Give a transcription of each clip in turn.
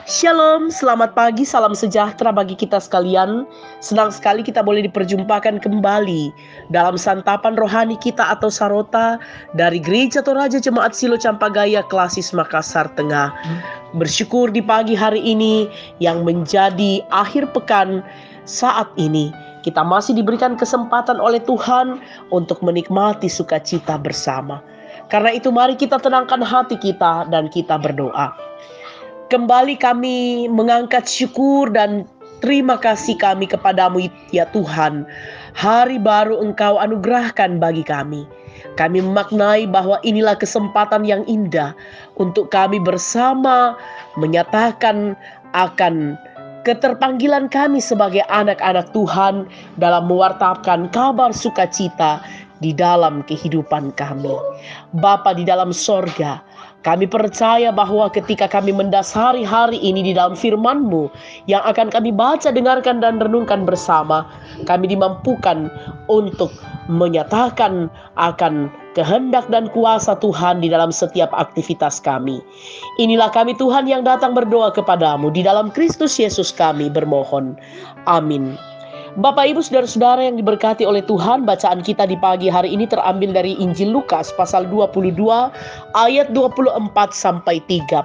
Shalom, selamat pagi, salam sejahtera bagi kita sekalian. Senang sekali kita boleh diperjumpakan kembali dalam santapan rohani kita atau sarota dari Gereja Toraja Jemaat Silo Campagaya Klasis Makassar Tengah. Bersyukur di pagi hari ini yang menjadi akhir pekan saat ini. Kita masih diberikan kesempatan oleh Tuhan untuk menikmati sukacita bersama. Karena itu mari kita tenangkan hati kita dan kita berdoa. Kembali kami mengangkat syukur dan terima kasih kami kepadamu ya Tuhan. Hari baru Engkau anugerahkan bagi kami. Kami memaknai bahwa inilah kesempatan yang indah untuk kami bersama menyatakan akan keterpanggilan kami sebagai anak-anak Tuhan dalam mewartakan kabar sukacita di dalam kehidupan kami. Bapa di dalam sorga, kami percaya bahwa ketika kami mendasari hari ini di dalam firman-Mu yang akan kami baca, dengarkan, dan renungkan bersama, kami dimampukan untuk menyatakan akan kehendak dan kuasa Tuhan di dalam setiap aktivitas kami. Inilah kami Tuhan yang datang berdoa kepadamu, di dalam Kristus Yesus kami bermohon. Amin. Bapak Ibu saudara-saudara yang diberkati oleh Tuhan, bacaan kita di pagi hari ini terambil dari Injil Lukas pasal 22 ayat 24 sampai 30.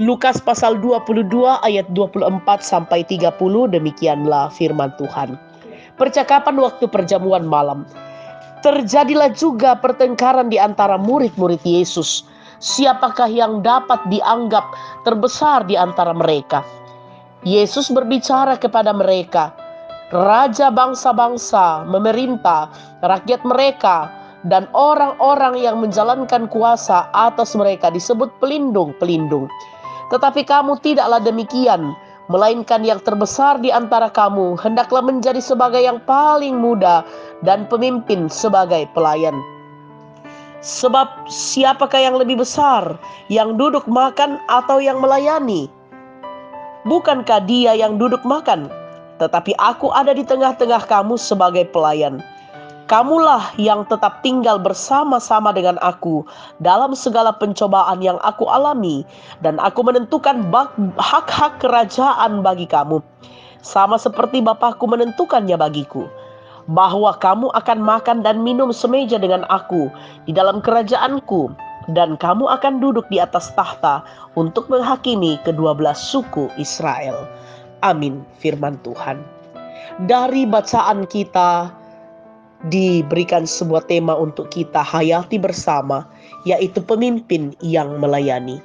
Lukas pasal 22 ayat 24 sampai 30, demikianlah firman Tuhan. Percakapan waktu perjamuan malam. Terjadilah juga pertengkaran di antara murid-murid Yesus. Siapakah yang dapat dianggap terbesar di antara mereka? Yesus berbicara kepada mereka. Raja bangsa-bangsa memerintah rakyat mereka, dan orang-orang yang menjalankan kuasa atas mereka disebut pelindung-pelindung. Tetapi kamu tidaklah demikian, melainkan yang terbesar di antara kamu hendaklah menjadi sebagai yang paling muda, dan pemimpin sebagai pelayan. Sebab siapakah yang lebih besar, yang duduk makan atau yang melayani? Bukankah dia yang duduk makan? Tetapi aku ada di tengah-tengah kamu sebagai pelayan. Kamulah yang tetap tinggal bersama-sama dengan aku dalam segala pencobaan yang aku alami, dan aku menentukan hak-hak kerajaan bagi kamu, sama seperti Bapakku menentukannya bagiku, bahwa kamu akan makan dan minum semeja dengan aku di dalam kerajaanku, dan kamu akan duduk di atas tahta untuk menghakimi ke-12 suku Israel. Amin, firman Tuhan. Dari bacaan kita diberikan sebuah tema untuk kita hayati bersama, yaitu pemimpin yang melayani.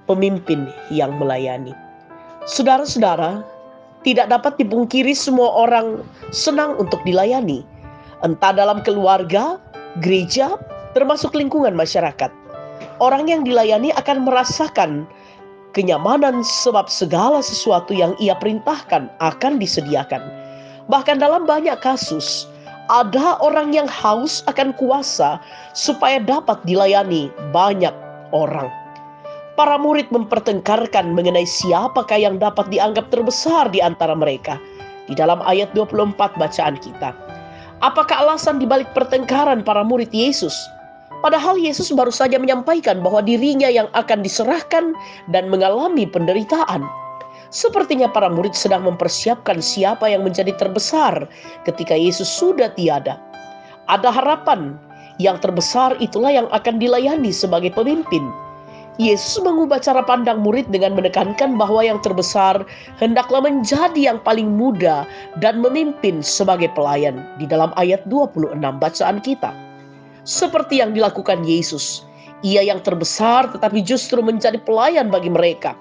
Pemimpin yang melayani. Saudara-saudara, tidak dapat dipungkiri semua orang senang untuk dilayani. Entah dalam keluarga, gereja, termasuk lingkungan masyarakat. Orang yang dilayani akan merasakan kenyamanan sebab segala sesuatu yang ia perintahkan akan disediakan. Bahkan dalam banyak kasus, ada orang yang haus akan kuasa supaya dapat dilayani banyak orang. Para murid mempertengkarkan mengenai siapakah yang dapat dianggap terbesar di antara mereka. Di dalam ayat 24 bacaan kita. Apakah alasan dibalik pertengkaran para murid Yesus? Padahal Yesus baru saja menyampaikan bahwa dirinya yang akan diserahkan dan mengalami penderitaan. Sepertinya para murid sedang mempersiapkan siapa yang menjadi terbesar ketika Yesus sudah tiada. Ada harapan, yang terbesar itulah yang akan dilayani sebagai pemimpin. Yesus mengubah cara pandang murid dengan menekankan bahwa yang terbesar hendaklah menjadi yang paling muda dan memimpin sebagai pelayan di dalam ayat 26 bacaan kita. Seperti yang dilakukan Yesus, ia yang terbesar tetapi justru menjadi pelayan bagi mereka.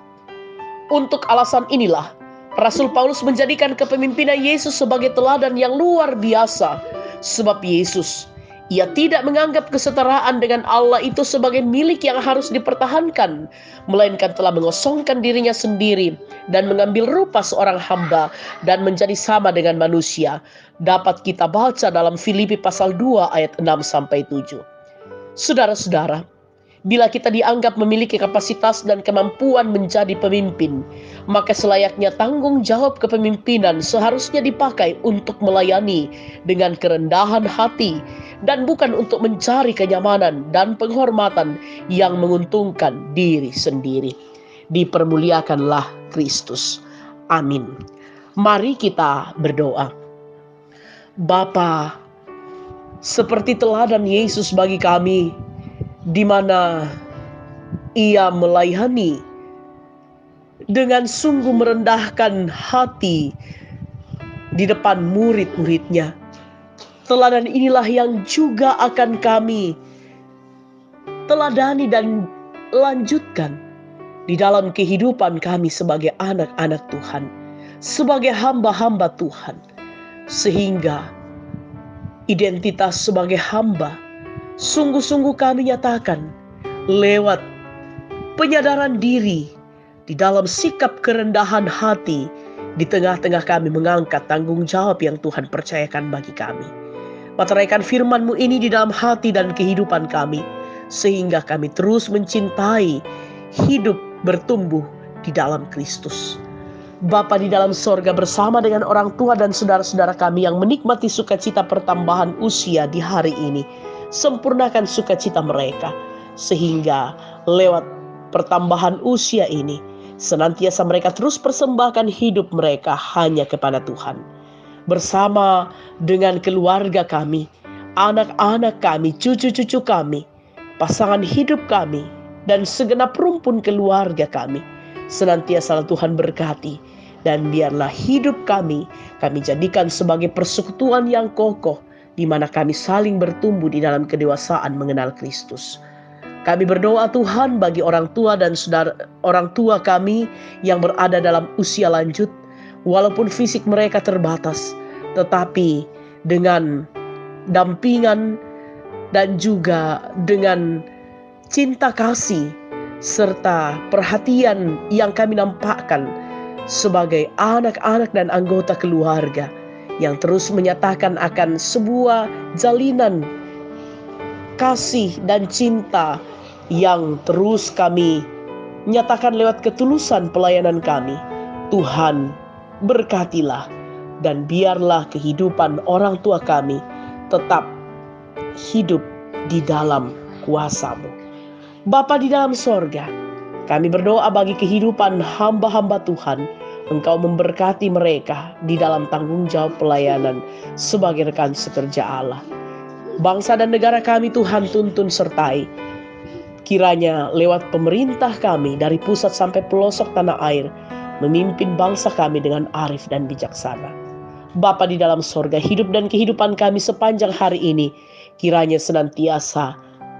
Untuk alasan inilah, Rasul Paulus menjadikan kepemimpinan Yesus sebagai teladan yang luar biasa. Sebab Yesus, ia tidak menganggap kesetaraan dengan Allah itu sebagai milik yang harus dipertahankan, melainkan telah mengosongkan dirinya sendiri dan mengambil rupa seorang hamba dan menjadi sama dengan manusia. Dapat kita baca dalam Filipi pasal 2 ayat 6-7. Saudara-saudara, bila kita dianggap memiliki kapasitas dan kemampuan menjadi pemimpin, maka selayaknya tanggung jawab kepemimpinan seharusnya dipakai untuk melayani dengan kerendahan hati dan bukan untuk mencari kenyamanan dan penghormatan yang menguntungkan diri sendiri. dipermuliakanlah Kristus. Amin. Mari kita berdoa. Bapa, seperti teladan Yesus bagi kami, di mana Ia melayani dengan sungguh merendahkan hati di depan murid-muridnya. Teladan inilah yang juga akan kami teladani dan lanjutkan di dalam kehidupan kami sebagai anak-anak Tuhan, sebagai hamba-hamba Tuhan, sehingga identitas sebagai hamba sungguh-sungguh kami nyatakan lewat penyadaran diri di dalam sikap kerendahan hati di tengah-tengah kami mengangkat tanggung jawab yang Tuhan percayakan bagi kami. Materaikan firman-Mu ini di dalam hati dan kehidupan kami, sehingga kami terus mencintai hidup bertumbuh di dalam Kristus. Bapa di dalam sorga, bersama dengan orang tua dan saudara-saudara kami yang menikmati sukacita pertambahan usia di hari ini, sempurnakan sukacita mereka, sehingga lewat pertambahan usia ini senantiasa mereka terus persembahkan hidup mereka hanya kepada Tuhan. Bersama dengan keluarga kami, anak-anak kami, cucu-cucu kami, pasangan hidup kami, dan segenap rumpun keluarga kami, senantiasa Tuhan berkati. Dan biarlah hidup kami jadikan sebagai persekutuan yang kokoh, di mana kami saling bertumbuh di dalam kedewasaan mengenal Kristus. Kami berdoa Tuhan bagi orang tua dan orang tua kami yang berada dalam usia lanjut, walaupun fisik mereka terbatas, tetapi dengan dampingan dan juga dengan cinta kasih serta perhatian yang kami nampakkan sebagai anak-anak dan anggota keluarga yang terus menyatakan akan sebuah jalinan kasih dan cinta yang terus kami nyatakan lewat ketulusan pelayanan kami. Tuhan, berkatilah dan biarlah kehidupan orang tua kami tetap hidup di dalam kuasa-Mu. Bapa di dalam sorga, kami berdoa bagi kehidupan hamba-hamba Tuhan. Engkau memberkati mereka di dalam tanggung jawab pelayanan sebagai rekan sekerja Allah. Bangsa dan negara kami Tuhan tuntun sertai. Kiranya lewat pemerintah kami dari pusat sampai pelosok tanah air, memimpin bangsa kami dengan arif dan bijaksana. Bapa di dalam sorga, hidup dan kehidupan kami sepanjang hari ini kiranya senantiasa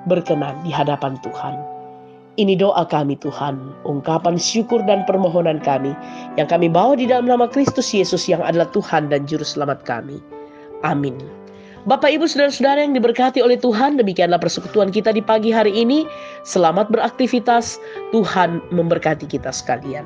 berkenan di hadapan Tuhan. Ini doa kami Tuhan, ungkapan syukur dan permohonan kami yang kami bawa di dalam nama Kristus Yesus yang adalah Tuhan dan Juru Selamat kami. Amin. Bapak, Ibu, Saudara-saudara yang diberkati oleh Tuhan, demikianlah persekutuan kita di pagi hari ini. Selamat beraktivitas, Tuhan memberkati kita sekalian.